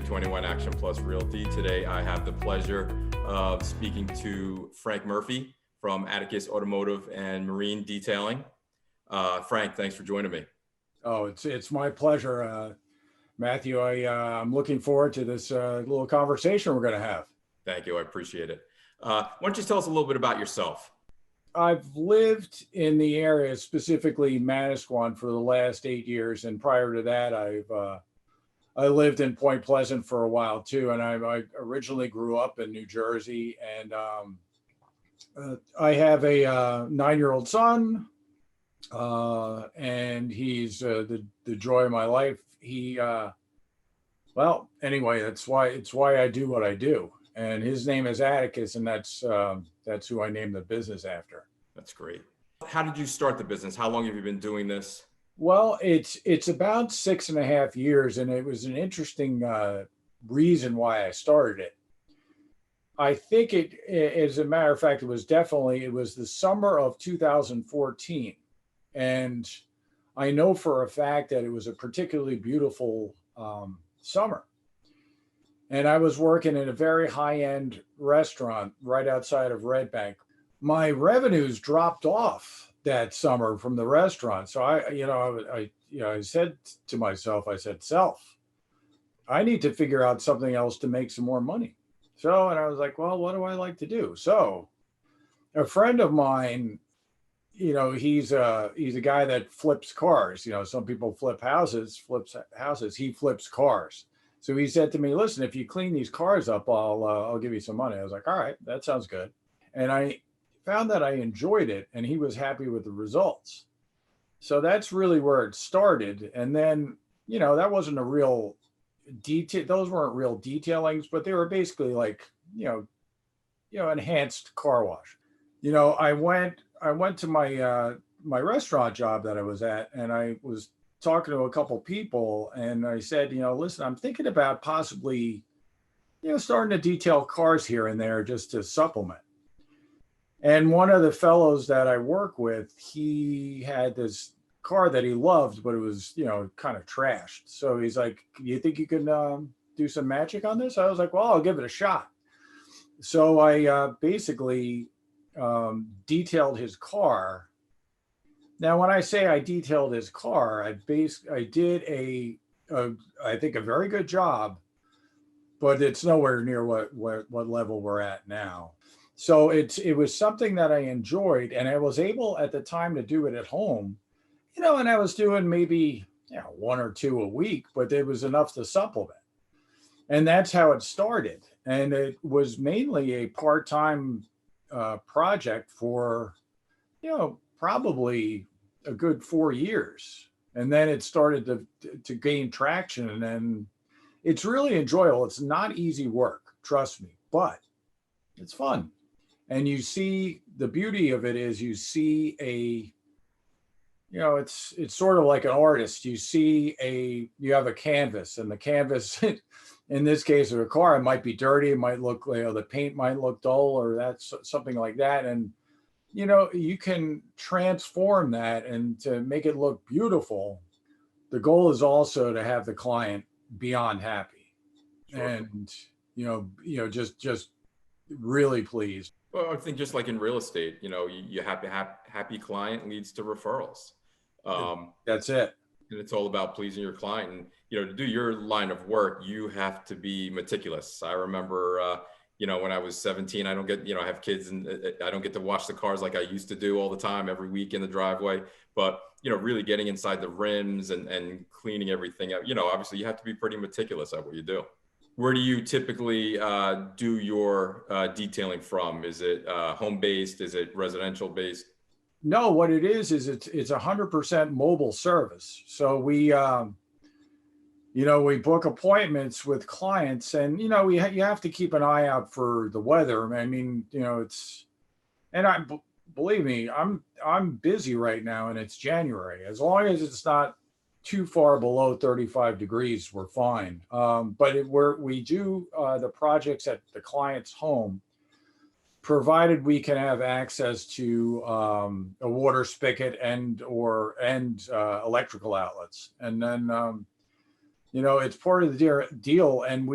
2321 Action Plus Realty. Today, I have the pleasure of speaking to Frank Murphy from Atticus Automotive and Marine Detailing. Frank, thanks for joining me. Oh, it's my pleasure, Matthew. I'm looking forward to this little conversation we're going to have. Thank you. I appreciate it. Why don't you tell us a little bit about yourself? I've lived in the area, specifically Manasquan, for the last 8 years, and prior to that, I lived in Point Pleasant for a while too. And I originally grew up in New Jersey, and I have a 9-year-old son, and he's the joy of my life. Well, anyway, it's why I do what I do. And his name is Atticus, and that's who I named the business after. That's great. How did you start the business? How long have you been doing this? Well, it's about 6.5 years, and it was an interesting reason why I started it. I think as a matter of fact, it was the summer of 2014, and I know for a fact that it was a particularly beautiful summer. And I was working in a very high-end restaurant right outside of Red Bank. My revenues dropped off that summer from the restaurant. So I said to myself, I said, self, I need to figure out something else to make some more money. So, and I was like, well, what do I like to do? So a friend of mine, he's a guy that flips cars. Some people flips houses. He flips cars. So he said to me, listen, if you clean these cars up, I'll give you some money. I was like, all right, that sounds good. And I found that I enjoyed it, and he was happy with the results. So that's really where it started. And then, that wasn't a real detail. Those weren't real detailings, but they were basically like, enhanced car wash. I went to my restaurant job that I was at, and I was talking to a couple people, and I said, listen, I'm thinking about possibly, starting to detail cars here and there just to supplement. And one of the fellows that I work with, he had this car that he loved, but it was, kind of trashed. So he's like, you think you can do some magic on this? I was like, well, I'll give it a shot. So I basically detailed his car. Now, when I say I detailed his car, I did I think a very good job, but it's nowhere near what level we're at now. So it was something that I enjoyed, and I was able at the time to do it at home, and I was doing maybe one or two a week, but it was enough to supplement. And that's how it started. And it was mainly a part-time project for, probably a good 4 years. And then it started to gain traction, and then it's really enjoyable. It's not easy work, trust me, but it's fun. And you see, the beauty of it is you see it's sort of like an artist. You have a canvas, and the canvas, in this case of a car, it might be dirty. It might look, the paint might look dull, or that's something like that. And, you can transform that and to make it look beautiful. The goal is also to have the client beyond happy. Sure. And, just really pleased. Well, I think just like in real estate, you happy client leads to referrals. That's it. And it's all about pleasing your client. And, to do your line of work, you have to be meticulous. I remember, when I was 17, I don't get, I have kids, and I don't get to wash the cars like I used to do all the time, every week in the driveway. But, really getting inside the rims and cleaning everything up, obviously you have to be pretty meticulous at what you do. Where do you typically do your detailing from? Is it home-based? Is it residential-based? No, what it is it's 100% mobile service. So we book appointments with clients, and you have to keep an eye out for the weather. I mean, believe me, I'm busy right now, and it's January. As long as it's not too far below 35 degrees, we're fine. But we do the projects at the client's home, provided we can have access to a water spigot and electrical outlets. And then, it's part of the deal. And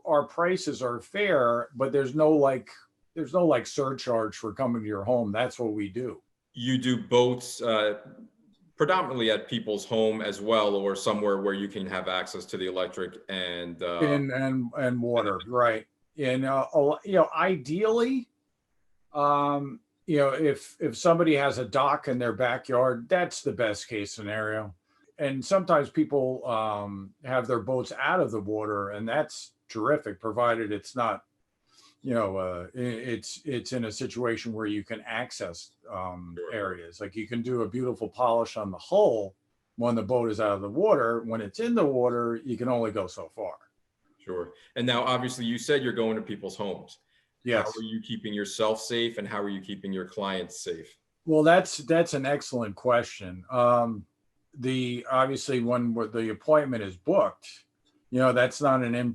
our prices are fair, but there's no like surcharge for coming to your home. That's what we do. You do boats predominantly at people's home as well, or somewhere where you can have access to the electric and And water, right? And ideally, if somebody has a dock in their backyard, that's the best case scenario. And sometimes people have their boats out of the water, and that's terrific, provided it's not, it's in a situation where you can access areas. Like you can do a beautiful polish on the hull when the boat is out of the water. When it's in the water, you can only go so far. Sure. And now, obviously, you said you're going to people's homes. How Yes. are you keeping yourself safe, and how are you keeping your clients safe? Well, that's an excellent question. The obviously when the appointment is booked, that's not an in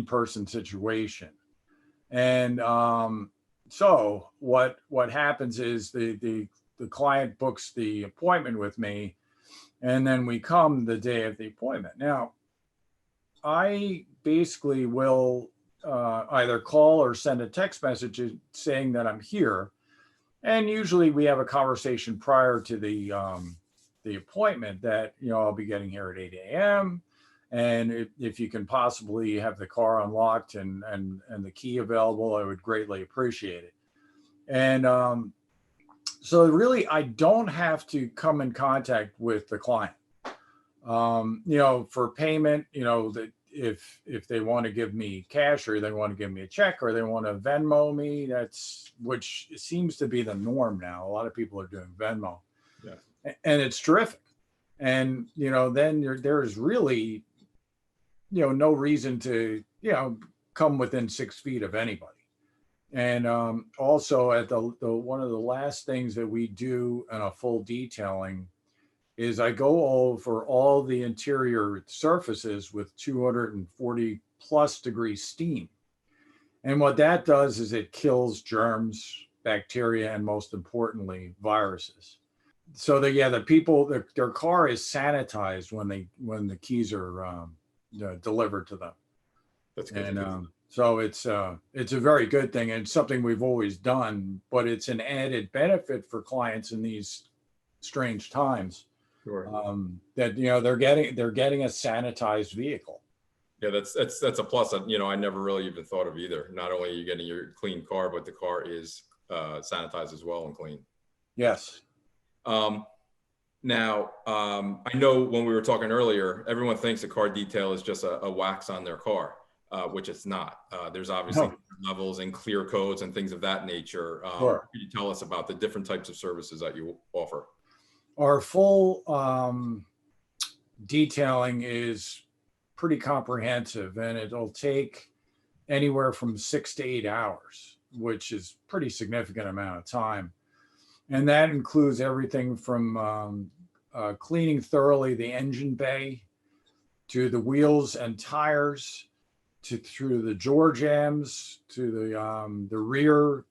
person situation. And so what happens is the client books the appointment with me, and then we come the day of the appointment. Now, I basically will either call or send a text message saying that I'm here, and usually we have a conversation prior to the appointment that I'll be getting here at 8 a.m. And if you can possibly have the car unlocked and the key available, I would greatly appreciate it. And so really, I don't have to come in contact with the client. For payment, that if they want to give me cash, or they want to give me a check, or they want to Venmo me, which seems to be the norm now. A lot of people are doing Venmo. Yeah. And it's terrific. And then there's really no reason to come within 6 feet of anybody. And also, at the one of the last things that we do in a full detailing is I go over all the interior surfaces with 240 plus degree steam. And what that does is it kills germs, bacteria, and most importantly, viruses. So the people, their car is sanitized when the keys are delivered to them. That's good. And so it's a very good thing, and something we've always done, but it's an added benefit for clients in these strange times. Sure. That they're getting a sanitized vehicle. Yeah, that's a plus that I never really even thought of either. Not only are you getting your clean car, but the car is sanitized as well and clean. Yes. Now, I know when we were talking earlier, everyone thinks a car detail is just a wax on their car, which it's not. There's obviously levels and clear codes and things of that nature. Sure. Could you tell us about the different types of services that you offer? Our full detailing is pretty comprehensive, and it'll take anywhere from 6 to 8 hours, which is pretty significant amount of time. And that includes everything from cleaning thoroughly the engine bay, to the wheels and tires, through the door jambs, to the rear.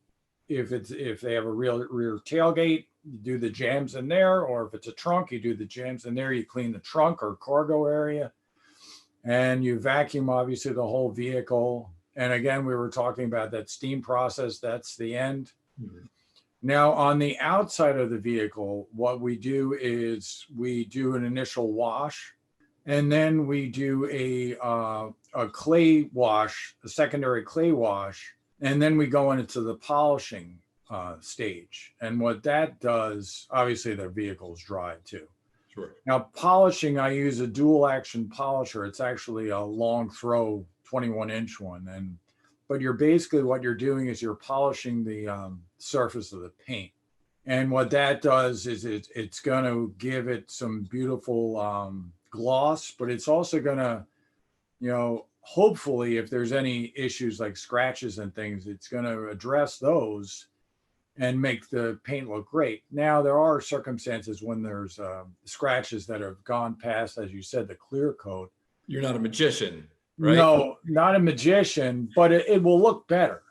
If they have a rear tailgate, you do the jams in there, or if it's a trunk, you do the jams in there. You clean the trunk or cargo area, and you vacuum obviously the whole vehicle. And again, we were talking about that steam process. That's the end. Mm-hmm. Now, on the outside of the vehicle, what we do is we do an initial wash, and then we do a clay wash, a secondary clay wash, and then we go into the polishing stage. And what that does, obviously, their vehicle's dry too. Sure. Now, polishing, I use a dual action polisher. It's actually a long throw 21-inch one, but what you're doing is you're polishing the surface of the paint. And what that does is it's going to give it some beautiful gloss, but it's also going to, hopefully, if there's any issues like scratches and things, it's going to address those and make the paint look great. Now, there are circumstances when there's scratches that have gone past, as you said, the clear coat. You're not a magician, right? No, not a magician, but it will look better.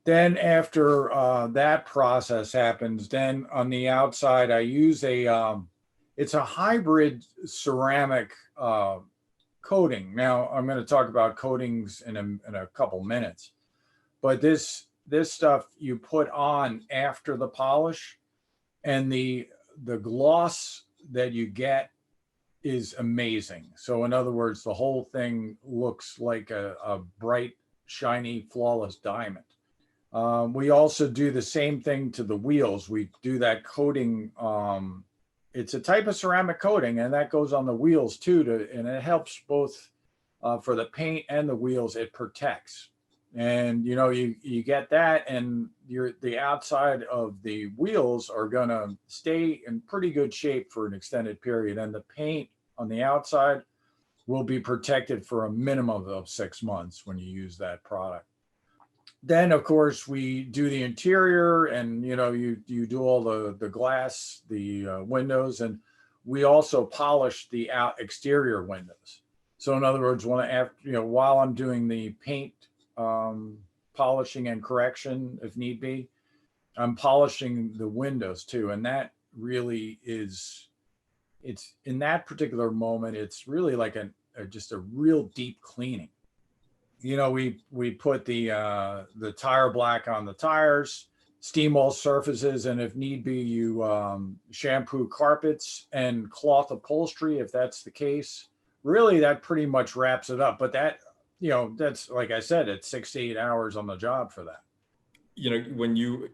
Then after that process happens, then on the outside, I use it's a hybrid ceramic coating. Now I'm going to talk about coatings in a couple minutes, but this stuff you put on after the polish, and the gloss that you get is amazing. So in other words, the whole thing looks like a bright, shiny, flawless diamond. We also do the same thing to the wheels. We do that coating. It's a type of ceramic coating, and that goes on the wheels too. And it helps both for the paint and the wheels. It protects, and you get that, and the outside of the wheels are gonna stay in pretty good shape for an extended period, and the paint on the outside will be protected for a minimum of 6 months when you use that product. Then of course we do the interior, and you do all the glass, the windows, and we also polish the out exterior windows. So in other words, while I'm doing the paint polishing and correction if need be, I'm polishing the windows too. And that really is, it's in that particular moment, it's really like just a real deep cleaning. We put the tire black on the tires, steam all surfaces, and if need be, you shampoo carpets and cloth upholstery if that's the case. Really, that pretty much wraps it up. But that's like I said, it's 6 to 8 hours on the job for that. When you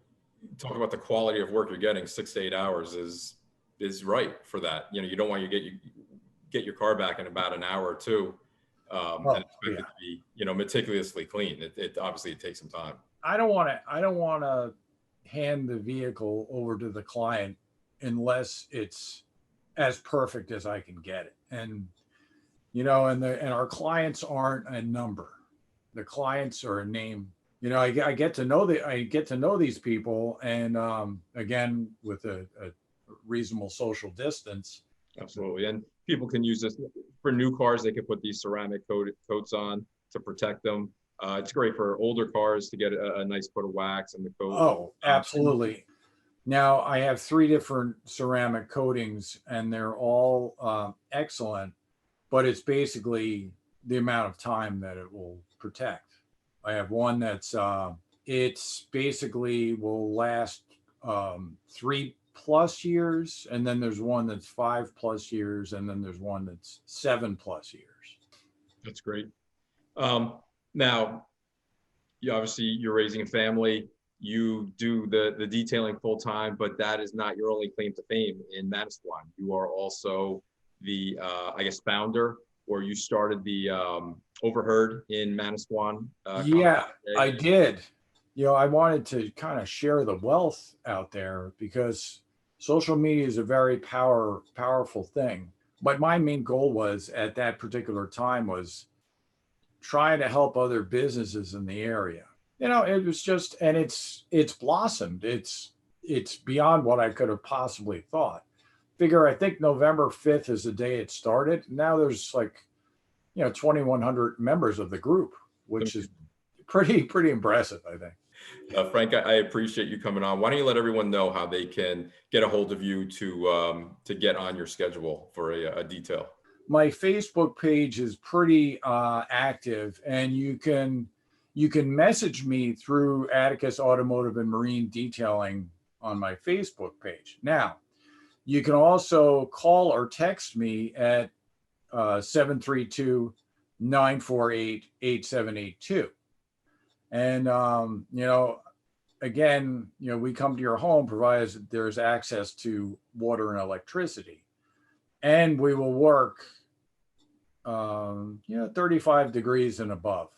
talk about the quality of work you're getting, 6 to 8 hours is right for that. You don't want get your car back in about an hour or two, and Oh expect it yeah, to be meticulously clean. It obviously it takes some time. I don't want to hand the vehicle over to the client unless it's as perfect as I can get it. And our clients aren't a number. The clients are a name. I get to know these people, and again, with a reasonable social distance. Absolutely. And people can use this for new cars. They can put these ceramic coats on to protect them. It's great for older cars to get a nice coat of wax and the coat. Oh, And absolutely. Now I have three different ceramic coatings, and they're all excellent, but it's basically the amount of time that it will protect. I have one it's basically will last 3 plus years, and then there's one that's 5 plus years, and then there's one that's 7 plus years. that's great. Now, you're raising a family. You do the detailing full time, but that is not your only claim to fame in Manasquan. You are also the I guess founder, or you started the Overheard in Manasquan. Yeah, I did. I wanted to kind of share the wealth out there because social media is a very powerful thing. But my main goal was at that particular time was trying to help other businesses in the area. It was just, and it's blossomed. It's beyond what I could have possibly thought. I think November 5th is the day it started. Now there's like 2,100 members of the group, which is pretty impressive, I think. Frank, I appreciate you coming on. Why don't you let everyone know how they can get a hold of you to get on your schedule for a detail? My Facebook page is pretty active, and you can message me through Atticus Automotive and Marine Detailing on my Facebook page. Now, you can also call or text me at 732 948 8782. And, again, we come to your home provided there's access to water and electricity. And we will work, 35 degrees and above.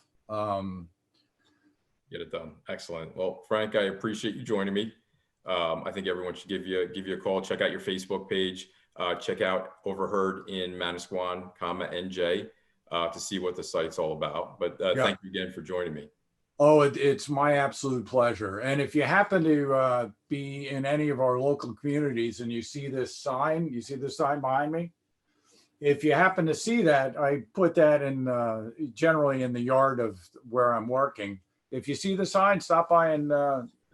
Get it done. Excellent. Well, Frank, I appreciate you joining me. I think everyone should give you a call. Check out your Facebook page. Check out Overheard in Manasquan, NJ, to see what the site's all about. But Yeah. Thank you again for joining me. Oh, it's my absolute pleasure. And if you happen to be in any of our local communities and you see this sign behind me, if you happen to see that, I put that in generally in the yard of where I'm working. If you see the sign, stop by and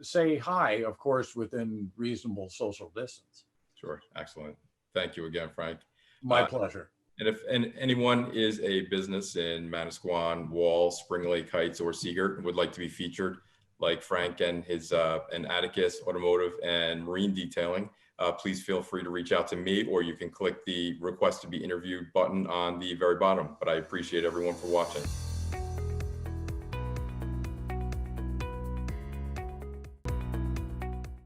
say hi, of course, within reasonable social distance. Sure. Excellent. Thank you again, Frank. My pleasure. And if anyone is a business in Manasquan, Wall, Spring Lake Heights, or Seagirt and would like to be featured, like Frank and his and Atticus Automotive and Marine Detailing, please feel free to reach out to me, or you can click the request to be interviewed button on the very bottom. But I appreciate everyone for watching.